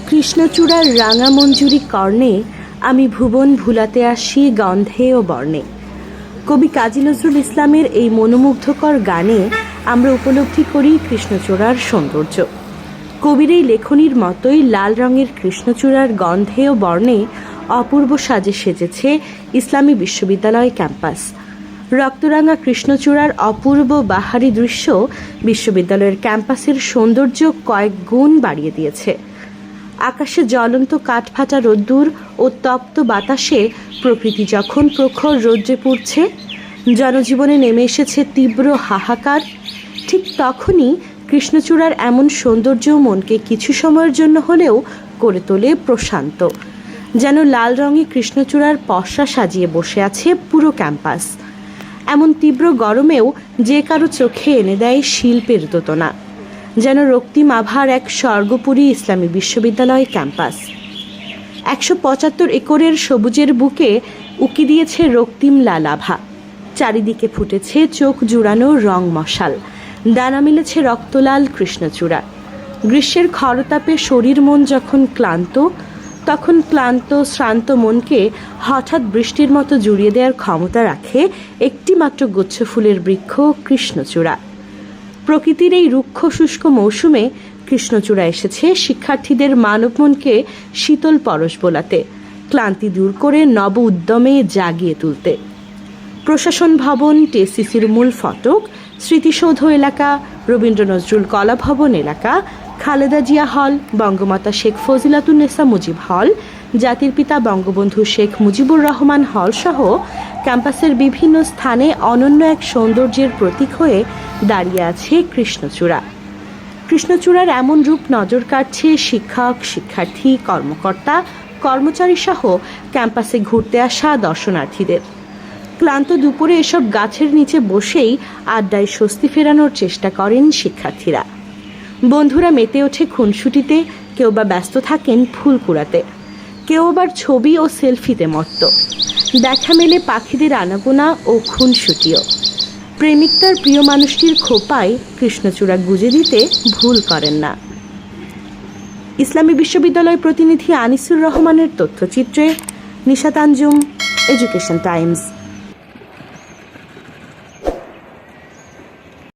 কৃষ্ণচূড়ার রাঙা মঞ্জুরি কর্ণে আমি ভুবন ভুলাতে আসি গন্ধে ও বর্ণে। কবি কাজী নজরুল ইসলামের এই মনোমুগ্ধকর গানে আমরা উপলব্ধি করি কৃষ্ণচূড়ার সৌন্দর্য। কবির এই লেখনীর মতোই লাল রঙের কৃষ্ণচূড়ার গন্ধে ও বর্ণে অপূর্ব সাজে সেজেছে ইসলামী বিশ্ববিদ্যালয় ক্যাম্পাস। রক্তরাঙা কৃষ্ণচূড়ার অপূর্ব বাহারি দৃশ্য বিশ্ববিদ্যালয়ের ক্যাম্পাসের সৌন্দর্য কয়েক গুণ বাড়িয়ে দিয়েছে। আকাশে জ্বলন্ত কাঠফাটা রোদ্দুর ও তপ্ত বাতাসে প্রকৃতি যখন প্রখর রৌদ্রে পুড়ছে, জনজীবনে নেমে এসেছে তীব্র হাহাকার, ঠিক তখনই কৃষ্ণচূড়ার এমন সৌন্দর্য মনকে কিছু সময়ের জন্য হলেও করে তোলে প্রশান্ত। যেন লাল রঙে কৃষ্ণচূড়ার পসরা সাজিয়ে বসে আছে পুরো ক্যাম্পাস। এমন তীব্র গরমেও যে কারো চোখে এনে দেয় শিল্পের দোতনা। যেন রক্তিম আভার এক স্বর্গপুরী ইসলামী বিশ্ববিদ্যালয় ক্যাম্পাস। 175 একরের সবুজের বুকে উকি দিয়েছে রক্তিম লাল আভা। চারিদিকে ফুটেছে চোখ জুড়ানো রং মশাল, ডানা মিলেছে রক্তলাল কৃষ্ণচূড়া। গ্রীষ্মের খরতাপে শরীর মন যখন ক্লান্ত, তখন ক্লান্ত শ্রান্ত মনকে হঠাৎ বৃষ্টির মতো জুড়িয়ে দেওয়ার ক্ষমতা রাখে একটি মাত্র গুচ্ছ ফুলের বৃক্ষ কৃষ্ণচূড়া। প্রকৃতির এই রুক্ষ শুষ্ক মৌসুমে কৃষ্ণচূড়া এসেছে শিক্ষার্থীদের মানব মনকে শীতল পরশ বোলাতে, ক্লান্তি দূর করে নব উদ্যমে জাগিয়ে তুলতে। প্রশাসন ভবন, টিএসসিসির মূল ফটক, স্মৃতিসৌধ এলাকা, রবীন্দ্র নজরুল কলা ভবন এলাকা, খালেদা জিয়া হল, বঙ্গমাতা শেখ ফজিলাতুন্নেসা মুজিব হল, জাতির পিতা বঙ্গবন্ধু শেখ মুজিবুর রহমান হল সহ ক্যাম্পাসের বিভিন্ন স্থানে অনন্য এক সৌন্দর্যের প্রতীক হয়ে দাঁড়িয়ে আছে কৃষ্ণচূড়া। কৃষ্ণচূড়ার এমন রূপ নজর কাটছে শিক্ষক, শিক্ষার্থী, কর্মকর্তা, কর্মচারী সহ ক্যাম্পাসে ঘুরতে আসা দর্শনার্থীদের। ক্লান্ত দুপুরে এসব গাছের নিচে বসেই আড্ডায় স্বস্তি ফেরানোর চেষ্টা করেন শিক্ষার্থীরা। বন্ধুরা মেতে ওঠে খুনসুটিতে, কেউ বা ব্যস্ত থাকেন ফুল কুড়াতে, কেউ আবার ছবি ও সেলফিতে মত্ত। দেখা মেলে পাখিদের আনাগোনা ও খুনসুটিও। প্রেমিক তার প্রিয় মানুষটির খোপায় কৃষ্ণচূড়া গুজে দিতে ভুল করেন না। ইসলামী বিশ্ববিদ্যালয় প্রতিনিধি আনিসুর রহমানের তথ্যচিত্রে নিশাত আঞ্জুম, এডুকেশন টাইমস।